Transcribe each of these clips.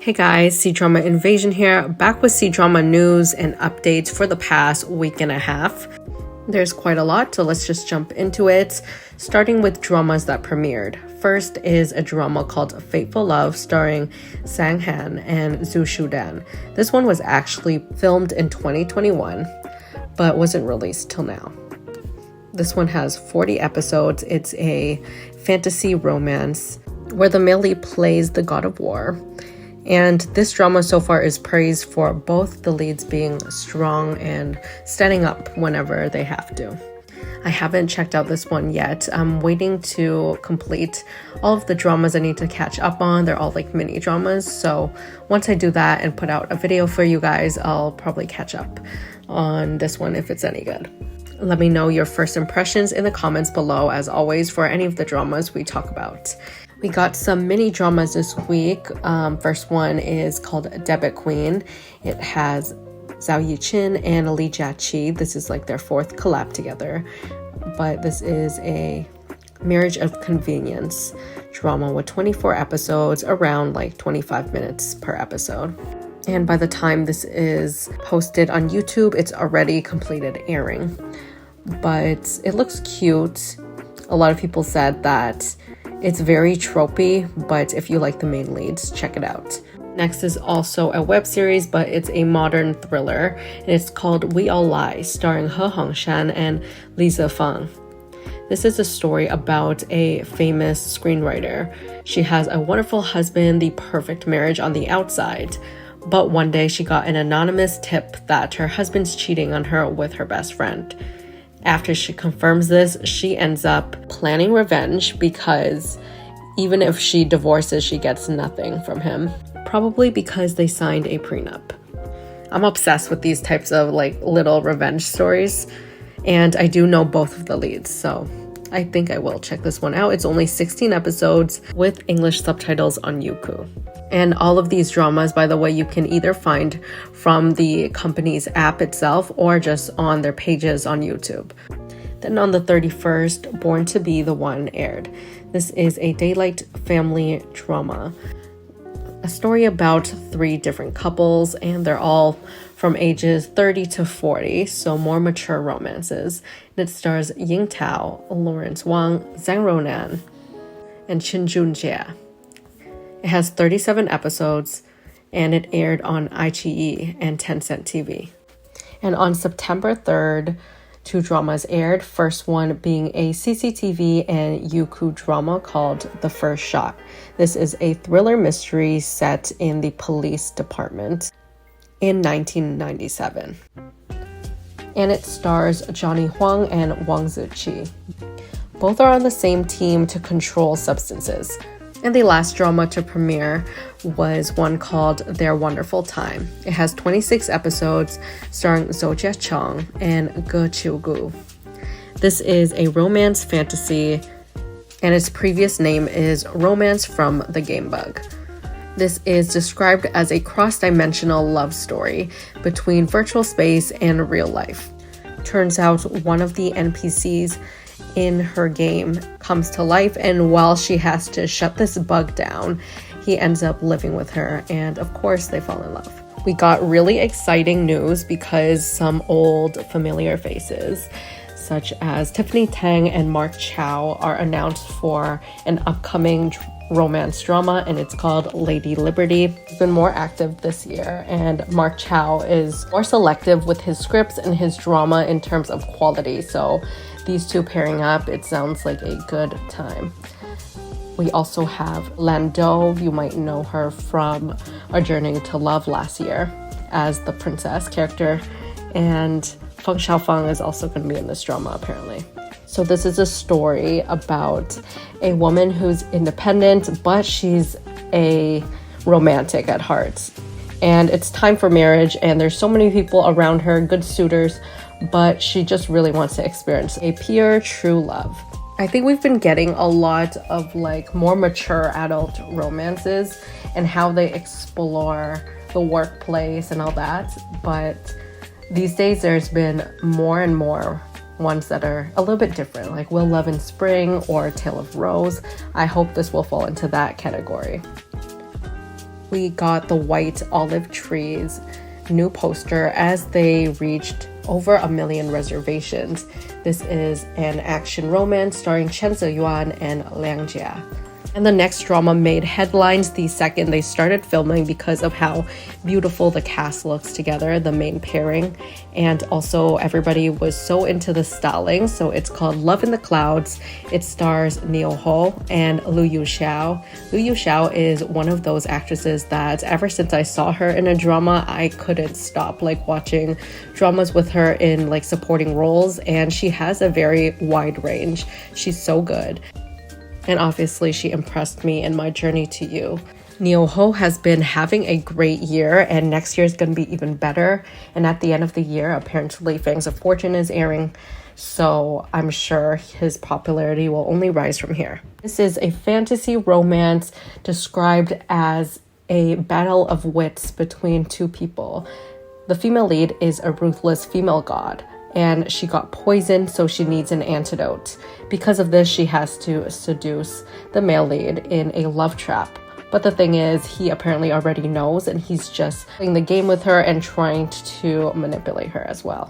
Hey guys, C-Drama Invasion here, back with C-Drama news and updates for the past week and a half. There's quite a lot, so let's just jump into it, starting with dramas that premiered. First is a drama called Fateful Love starring Zhang Han and Zhu Xudan. This one was actually filmed in 2021, but wasn't released till now. This one has 40 episodes. It's a fantasy romance where the male lead plays the god of war. And this drama so far is praised for both the leads being strong and standing up whenever they have to. I haven't checked out this one yet. I'm waiting to complete all of the dramas I need to catch up on. They're all like mini dramas. So once I do that and put out a video for you guys, I'll probably catch up on this one if it's any good. Let me know your first impressions in the comments below, as always, for any of the dramas we talk about. We got some mini dramas this week. First one is called Debit Queen. It has Zhao Yiqin and Li Jiaqi. This is like their fourth collab together. But this is a marriage of convenience drama with 24 episodes, around like 25 minutes per episode. And by the time this is posted on YouTube, it's already completed airing. But it looks cute. A lot of people said that it's very tropey, but if you like the main leads, check it out. Next is also a web series, but it's a modern thriller, and it's called We All Lie, starring He Hongshan and Zifeng. This is a story about a famous screenwriter. She has a wonderful husband, the perfect marriage on the outside, but one day she got an anonymous tip that her husband's cheating on her with her best friend. After she confirms this, she ends up planning revenge because even if she divorces, she gets nothing from him. Probably because they signed a prenup. I'm obsessed with these types of like little revenge stories, and I do know both of the leads, so I think I will check this one out. It's only 16 episodes with English subtitles on Youku. And all of these dramas, by the way, you can either find from the company's app itself or just on their pages on YouTube. Then on the 31st, Born to Be the One aired. This is a daylight family drama. A story about 3 different couples, and they're all from ages 30 to 40, so more mature romances. And it stars Ying Tao, Lawrence Wang, Zhang Ruonan, and Qin Junjie. It has 37 episodes, and it aired on iQIYI and Tencent TV. And on September 3rd, 2 dramas aired, first one being a CCTV and Youku drama called The First Shot. This is a thriller mystery set in the police department in 1997. And it stars Johnny Huang and Wang Ziqi. Both are on the same team to control substances. And the last drama to premiere was one called Their Wonderful Time. It has 26 episodes starring Zhou Jieqiong and Qiugu. This is a romance fantasy, and its previous name is Romance from the Game Bug. This is described as a cross-dimensional love story between virtual space and real life. Turns out one of the NPCs in her game comes to life, and while she has to shut this bug down, he ends up living with her, and of course they fall in love. We got really exciting news because some old familiar faces such as Tiffany Tang and Mark Chow are announced for an upcoming romance drama, and it's called Lady Liberty. He's been more active this year, and Mark Chow is more selective with his scripts and his drama in terms of quality, so these two pairing up, it sounds like a good time. We also have Lando. You might know her from Our Journey to Love last year as the princess character, and Feng Xiaofeng is also going to be in this drama apparently. So this is a story about a woman who's independent, but she's a romantic at heart. And it's time for marriage, and there's so many people around her, good suitors, but she just really wants to experience a pure, true love. I think we've been getting a lot of like more mature adult romances and how they explore the workplace and all that, but these days there's been more and more ones that are a little bit different, like Will Love in Spring or Tale of Rose. I hope this will fall into that category. we got the White Olive Trees new poster as they reached over 1 million reservations. This is an action romance starring Chen Zhehua and Liang Jia. And the next drama made headlines the second they started filming because of how beautiful the cast looks together, the main pairing. And also everybody was so into the styling. So it's called Love in the Clouds. It stars Niu Ho and Liu Xiao. Liu Xiao is one of those actresses that ever since I saw her in a drama, I couldn't stop like watching dramas with her in like supporting roles. And she has a very wide range. She's so good. And obviously she impressed me in my journey to you. Niu Ho has been having a great year, and next year is going to be even better. And at the end of the year, apparently Fangs of Fortune is airing, so I'm sure his popularity will only rise from here. This is a fantasy romance described as a battle of wits between two people. The female lead is a ruthless female god, and she got poisoned, so she needs an antidote. Because of this, she has to seduce the male lead in a love trap. But the thing is, he apparently already knows, and he's just playing the game with her and trying to manipulate her as well.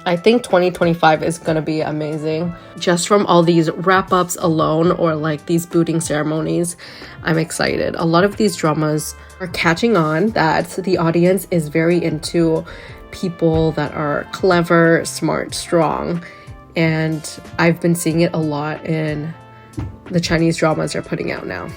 I think 2025 is going to be amazing. Just from all these wrap-ups alone, or like these booting ceremonies, I'm excited. A lot of these dramas are catching on that the audience is very into people that are clever, smart, strong, and I've been seeing it a lot in the Chinese dramas they're putting out now.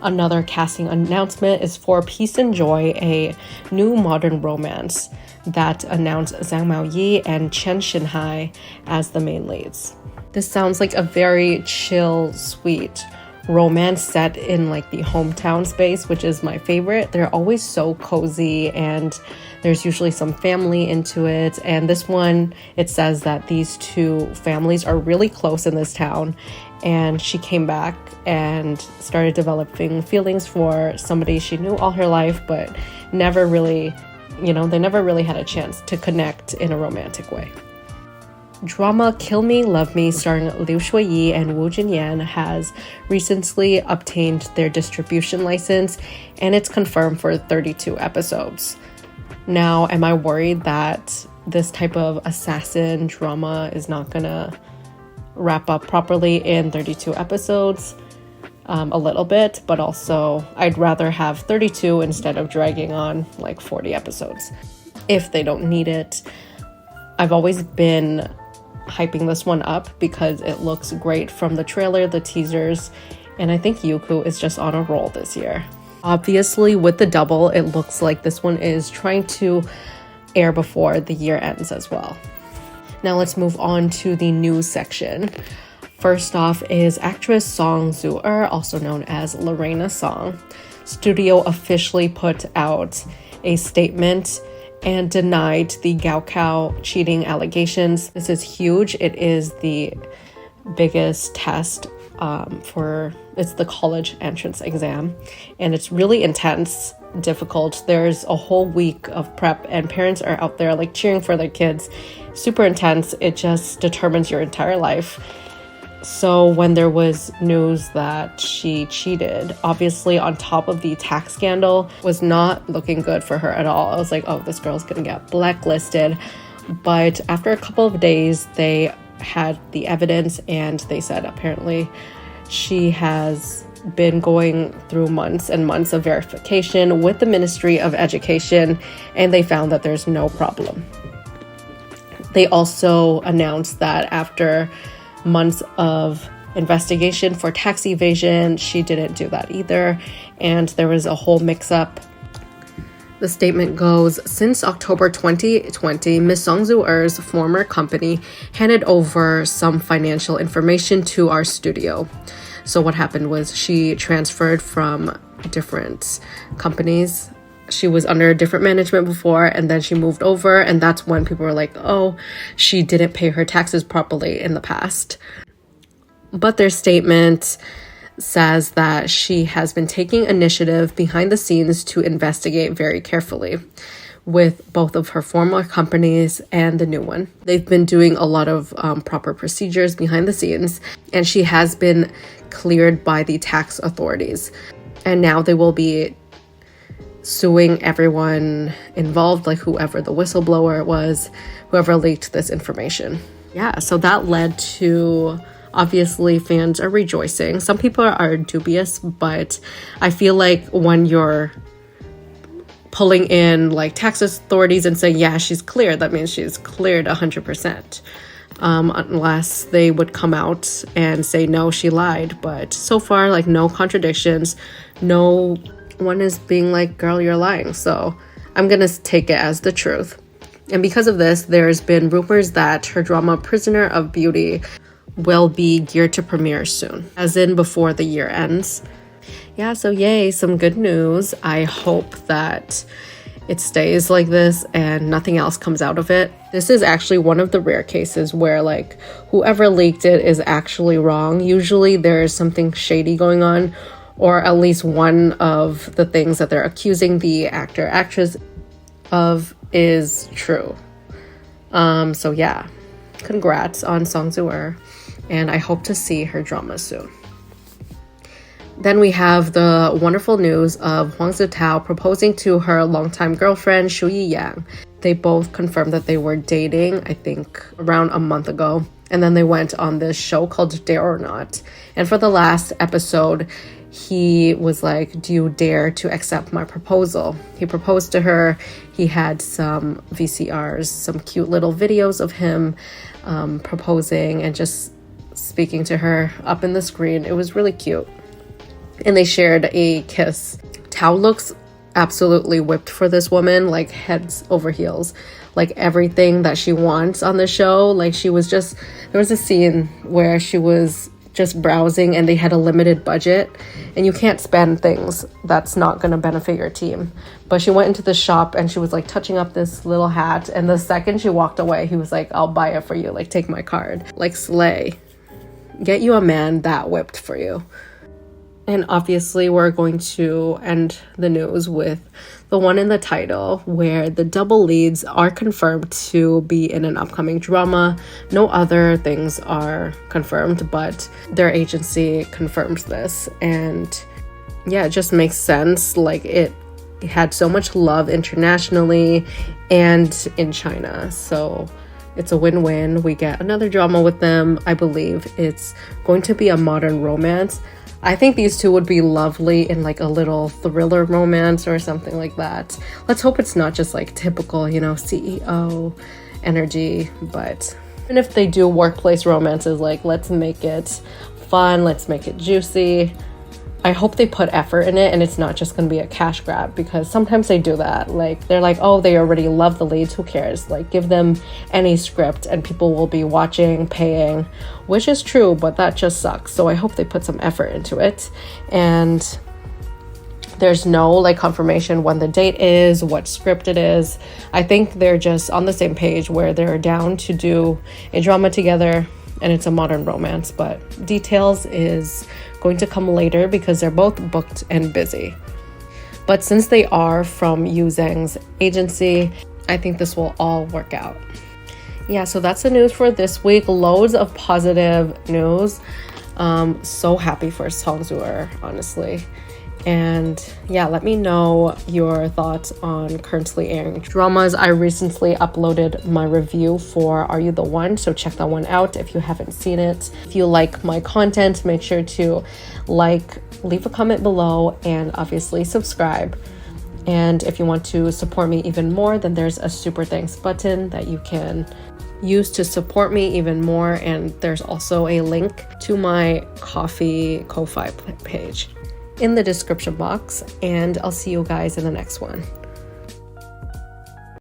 Another casting announcement is for Peace and Joy, a new modern romance that announced Zhang Maoyi and Chen Xinhai as the main leads. This sounds like a very chill, sweet romance set in like the hometown space, which is my favorite. They're always so cozy, and there's usually some family into it. And this one, it says that these two families are really close in this town, and she came back and started developing feelings for somebody she knew all her life, but never really, they never really had a chance to connect in a romantic way. Drama Kill Me, Love Me, starring Liu Shuiyi and Wu Jinyan, has recently obtained their distribution license, and it's confirmed for 32 episodes. Now, am I worried that this type of assassin drama is not gonna wrap up properly in 32 episodes? A little bit, but also I'd rather have 32 instead of dragging on like 40 episodes if they don't need it. I've always been hyping this one up because it looks great from the trailer, the teasers, and I think Qiugu is just on a roll this year. Obviously, with the double, it looks like this one is trying to air before the year ends as well. Now let's move on to the news section. First off is actress Song Zuer, also known as Lorena Song. Studio officially put out a statement and denied the Gaokao cheating allegations. This is huge. It is the biggest test it's the college entrance exam, and it's really intense, difficult. There's a whole week of prep, and parents are out there like cheering for their kids. Super intense. It just determines your entire life. So when there was news that she cheated, obviously on top of the tax scandal, was not looking good for her at all. I was like, oh, this girl's gonna get blacklisted. But after a couple of days, they had the evidence, and they said apparently she has been going through months and months of verification with the Ministry of Education, and they found that there's no problem. They also announced that after months of investigation for tax evasion, she didn't do that either, and there was a whole mix-up. The statement goes, since October 2020, Ms. Song Zuer's former company handed over some financial information to our studio. So what happened was she transferred from different companies. She was under different management before, and then she moved over, and that's when people were like, oh, she didn't pay her taxes properly in the past. But their statement says that she has been taking initiative behind the scenes to investigate very carefully with both of her former companies and the new one. They've been doing a lot of proper procedures behind the scenes, and she has been cleared by the tax authorities. And now they will be suing everyone involved, like whoever the whistleblower was, whoever leaked this information. Yeah, so that led to, obviously, fans are rejoicing. Some people are dubious, but I feel like when you're pulling in like tax authorities and saying, yeah, she's cleared, that means she's cleared 100%. Unless they would come out and say, no, she lied. But so far, like, no contradictions. No one is being like, girl, you're lying. So I'm gonna take it as the truth. And because of this, there's been rumors that her drama Prisoner of Beauty will be geared to premiere soon, as in before the year ends. Yeah, so yay, some good news. I hope that it stays like this and nothing else comes out of it. This is actually one of the rare cases where like whoever leaked it is actually wrong. Usually there's something shady going on, or at least one of the things that they're accusing the actor, actress of is true. So yeah, congrats on Zuer, and I hope to see her drama soon. Then we have the wonderful news of Huang Zitao proposing to her longtime girlfriend, Xu Yang. They both confirmed that they were dating, I think, around a month ago. And then they went on this show called Dare or Not. And for the last episode, he was like, do you dare to accept my proposal? He proposed to her. He had some VCRs, some cute little videos of him proposing and just speaking to her up in the screen. It was really cute. And they shared a kiss. Tao looks absolutely whipped for this woman, like heads over heels, like everything that she wants on the show. Like she was just, there was a scene where she was just browsing and they had a limited budget and you can't spend things that's not going to benefit your team. But she went into the shop and she was like touching up this little hat, and the second she walked away, he was like, I'll buy it for you, like take my card. Like slay, get you a man that whipped for you. And obviously we're going to end the news with the one in the title, where the double leads are confirmed to be in an upcoming drama. No other things are confirmed, but their agency confirms this. And yeah, it just makes sense. Like it had so much love internationally and in China. So it's a win-win. We get another drama with them. I believe it's going to be a modern romance. I think these two would be lovely in like a little thriller romance or something like that. Let's hope it's not just like typical, you know, CEO energy. But even if they do workplace romances, like let's make it fun, let's make it juicy. I hope they put effort in it and it's not just going to be a cash grab, because sometimes they do that. Like they're like, oh, they already love the leads, who cares? Like give them any script and people will be watching, paying, which is true, but that just sucks. So I hope they put some effort into it. And there's no like confirmation when the date is, what script it is. I think they're just on the same page where they're down to do a drama together and it's a modern romance, but details is going to come later because they're both booked and busy. But since they are from Yu Zhang's agency, I think this will all work out. Yeah, so that's the news for this week. Loads of positive news. So happy for Zuer, honestly. And yeah, let me know your thoughts on currently airing dramas. I recently uploaded my review for Are You the One? So check that one out if you haven't seen it. If you like my content, make sure to like, leave a comment below, and obviously subscribe. And if you want to support me even more, then there's a super thanks button that you can use to support me even more. And there's also a link to my Ko-fi page in the description box, and I'll see you guys in the next one.